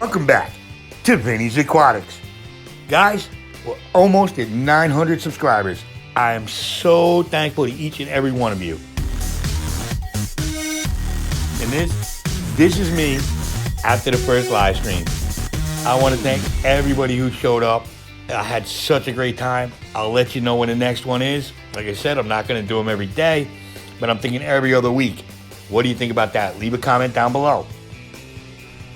Welcome back to Vinny's Aquatics. Guys, we're almost at 900 subscribers. I am so thankful to each and every one of you. And this is me after the first live stream. I want to thank everybody who showed up. I had such a great time. I'll let you know when the next one is. Like I said, I'm not going to do them every day, but I'm thinking every other week. What do you think about that? Leave a comment down below.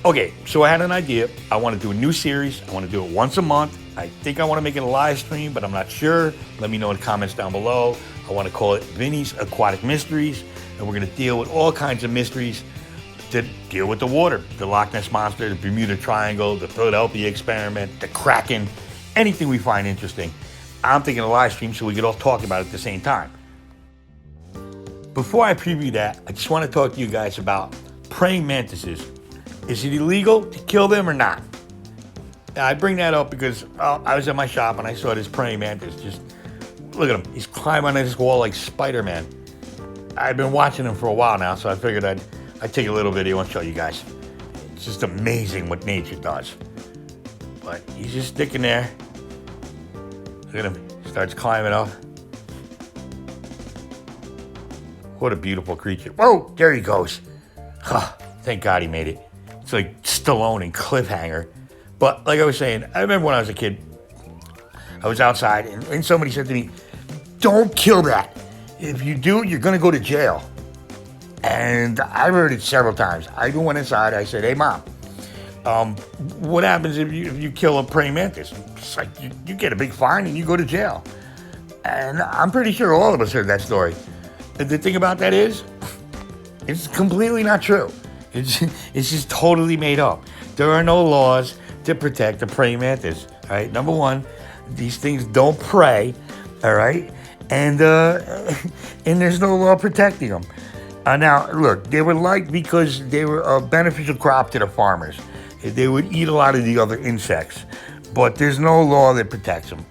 Okay, so I had an idea. I want to do a new series. I want to do it once a month. I think I want to make it a live stream, but I'm not sure. Let me know in the comments down below. I want to call it Vinny's Aquatic Mysteries, and we're going to deal with all kinds of mysteries to deal with the water. The Loch Ness Monster, the Bermuda Triangle, the Philadelphia experiment, the kraken, anything we find interesting. I'm thinking a live stream so we could all talk about it at the same time. Before I preview that, I just want to talk to you guys about praying mantises. Is it illegal to kill them or not? I bring that up because I was at my shop and I saw this praying mantis. Just look at him. He's climbing on this wall like Spider-Man. I've been watching him for a while now, so I figured I'd take a little video and show you guys. It's just amazing what nature does. But he's just sticking there. Look at him. He starts climbing up. What a beautiful creature. Whoa, there he goes. Huh, thank God he made it. It's like Stallone and Cliffhanger. But like I was saying, I remember when I was a kid, I was outside and somebody said to me, don't kill that. If you do, you're going to go to jail. And I've heard it several times. I even went inside. I said, hey, Mom, what happens if you kill a praying mantis? It's like you get a big fine and you go to jail. And I'm pretty sure all of us heard that story. The thing about that is, it's completely not true. It's just totally made up. There are no laws to protect the praying mantis. All right, number one, these things don't prey. All right, and there's no law protecting them. Now, look, they were liked because they were a beneficial crop to the farmers. They would eat a lot of the other insects, but there's no law that protects them.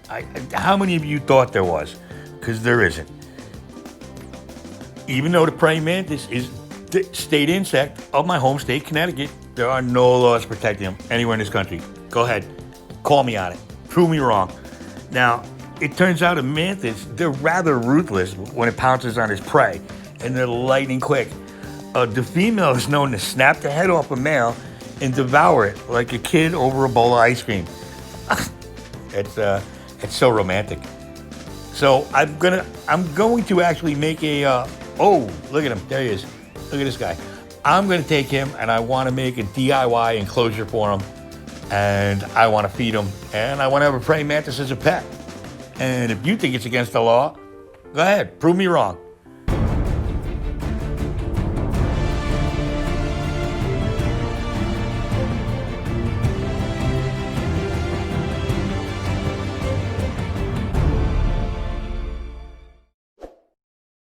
How many of you thought there was? Because there isn't. Even though the praying mantis is the state insect of my home state, Connecticut, there are no laws protecting them anywhere in this country. Go ahead, call me on it. Prove me wrong. Now, it turns out a mantis, they're rather ruthless when it pounces on its prey, and they're lightning quick. The female is known to snap the head off a male and devour it like a kid over a bowl of ice cream. It's so romantic. So I'm going to actually make a, oh, look at him, there he is. Look at this guy. I'm going to take him and I want to make a DIY enclosure for him. And I want to feed him. And I want to have a praying mantis as a pet. And if you think it's against the law, go ahead, prove me wrong.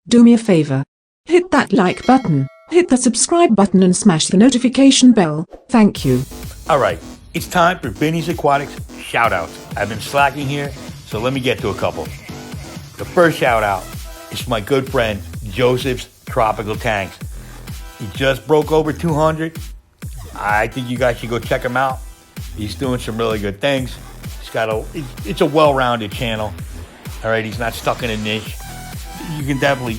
Do me a favor. Hit that like button, hit the subscribe button and smash the notification bell. Thank you. All right, it's time for Vinny's Aquatics Shoutouts. I've been slacking here, so let me get to a couple. The first shoutout is to my good friend, Joseph's Tropical Tanks. He just broke over 200. I think you guys should go check him out. He's doing some really good things. It's a well-rounded channel. All right, he's not stuck in a niche. You can definitely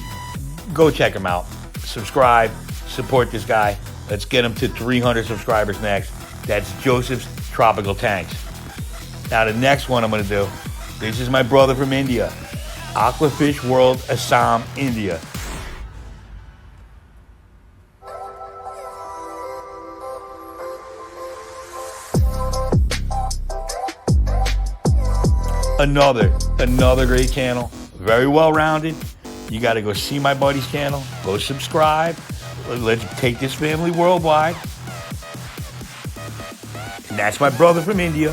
go check him out. Subscribe, support this guy. Let's get him to 300 subscribers next. That's Joseph's Tropical Tanks. Now the next one I'm going to do, this is my brother from India, Aquafish World, Assam, India. Another great channel, very well-rounded. You got to go see my buddy's channel. Go subscribe. Let's take this family worldwide. And that's my brother from India,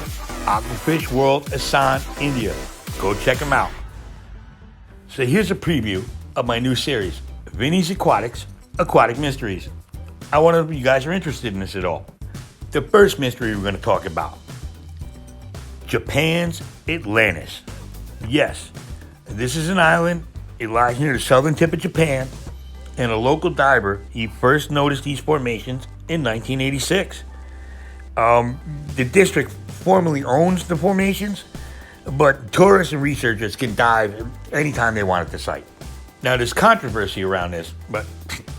Aquafish World, Assam, India. Go check him out. So here's a preview of my new series, Vinny's Aquatics, Aquatic Mysteries. I wonder if you guys are interested in this at all. The first mystery we're going to talk about, Japan's Atlantis. Yes, this is an island. It lies near the southern tip of Japan, and a local diver, he first noticed these formations in 1986. The district formally owns the formations, but tourists and researchers can dive anytime they want at the site. Now, there's controversy around this, but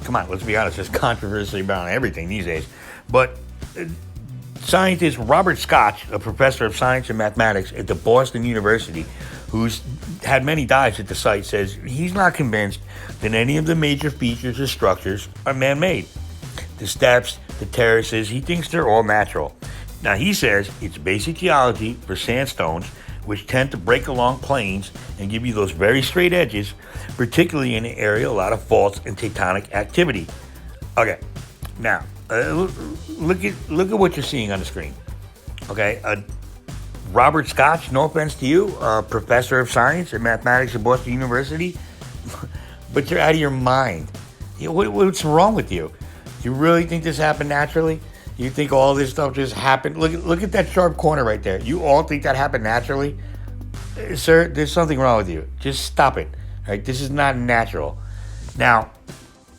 come on, let's be honest, there's controversy around everything these days. But scientist Robert Scotch, a professor of science and mathematics at the Boston University, who's had many dives at the site, says he's not convinced that any of the major features or structures are man-made. The steps, the terraces, he thinks they're all natural. Now, he says it's basic geology for sandstones, which tend to break along planes and give you those very straight edges, particularly in an area a lot of faults and tectonic activity. Okay, now look at what you're seeing on the screen. Okay, Robert Scotch, no offense to you, professor of science and mathematics at Boston University, but you're out of your mind. What's wrong with you? You really think this happened naturally? You think all this stuff just happened? Look at that sharp corner right there. You all think that happened naturally? Sir, there's something wrong with you. Just stop it. All right, this is not natural. Now,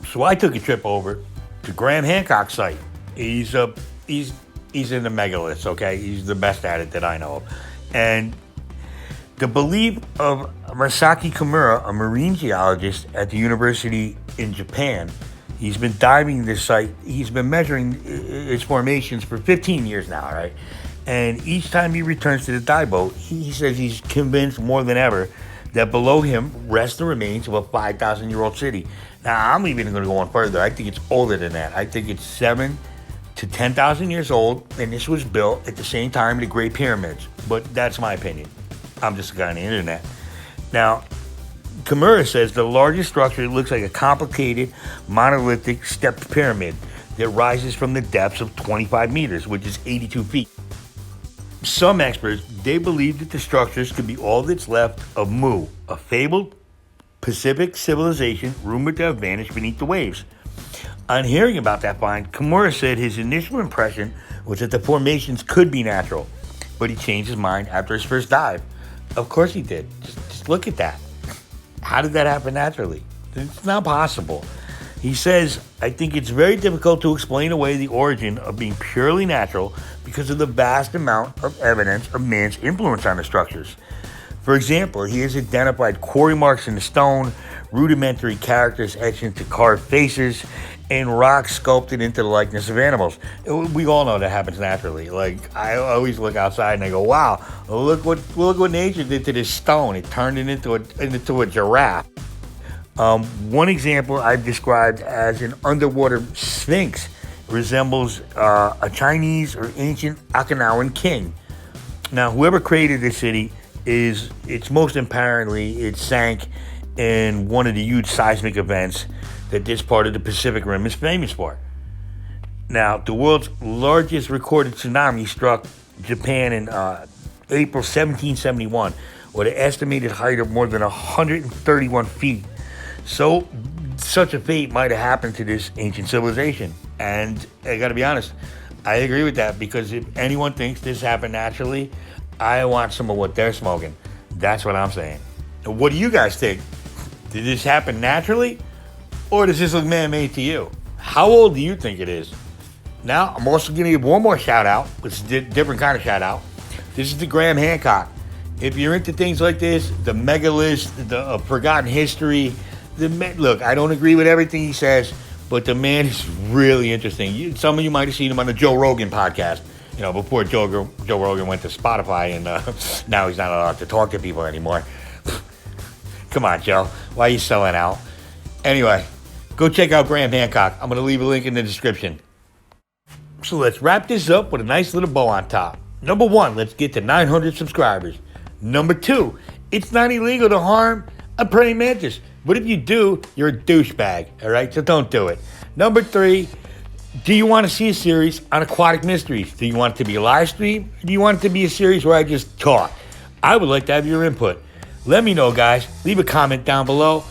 so I took a trip over to Graham Hancock's site. He's in the megaliths, okay? He's the best at it that I know of. And the belief of Masaki Kimura, a marine geologist at the university in Japan, he's been diving this site. He's been measuring its formations for 15 years now, right? And each time he returns to the dive boat, he says he's convinced more than ever that below him rests the remains of a 5,000-year-old city. Now, I'm even going to go on further. I think it's older than that. I think it's 7,000 to 10,000 years old, and this was built at the same time the Great Pyramids. But that's my opinion. I'm just a guy on the internet. Now, Kimura says the largest structure looks like a complicated, monolithic stepped pyramid that rises from the depths of 25 meters, which is 82 feet. Some experts, they believe that the structures could be all that's left of Mu, a fabled Pacific civilization rumored to have vanished beneath the waves. On hearing about that find, Kimura said his initial impression was that the formations could be natural, but he changed his mind after his first dive. Of course he did. Just look at that. How did that happen naturally? It's not possible. He says, I think it's very difficult to explain away the origin of being purely natural because of the vast amount of evidence of man's influence on the structures. For example, he has identified quarry marks in the stone, rudimentary characters etched into carved faces, and rocks sculpted into the likeness of animals. We all know that happens naturally. Like, I always look outside and I go, wow, look what nature did to this stone. It turned it into a giraffe. One example I've described as an underwater sphinx resembles a Chinese or ancient Okinawan king. Now, whoever created this city it's most apparently it sank in one of the huge seismic events that this part of the Pacific Rim is famous for. Now, the world's largest recorded tsunami struck Japan in April 1771 with an estimated height of more than 131 feet. So, such a fate might have happened to this ancient civilization. And I gotta be honest, I agree with that, because if anyone thinks this happened naturally, I want some of what they're smoking. That's what I'm saying. What do you guys think? Did this happen naturally? Or does this look man-made to you? How old do you think it is? Now, I'm also going to give one more shout-out, which is a different kind of shout-out. This is to Graham Hancock. If you're into things like this, the megaliths, the forgotten history, look, I don't agree with everything he says, but the man is really interesting. Some of you might have seen him on the Joe Rogan podcast, before Joe Rogan went to Spotify, and now he's not allowed to talk to people anymore. Come on, Joe. Why are you selling out? Anyway, go check out Graham Hancock. I'm going to leave a link in the description. So let's wrap this up with a nice little bow on top. Number 1, let's get to 900 subscribers. Number 2, it's not illegal to harm a praying mantis. But if you do, you're a douchebag, all right? So don't do it. Number 3, do you want to see a series on Aquatic Mysteries? Do you want it to be a live stream? Or do you want it to be a series where I just talk? I would like to have your input. Let me know, guys. Leave a comment down below.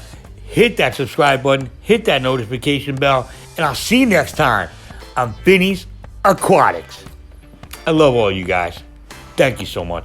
Hit that subscribe button. Hit that notification bell. And I'll see you next time on Vinny's Aquatics. I love all you guys. Thank you so much.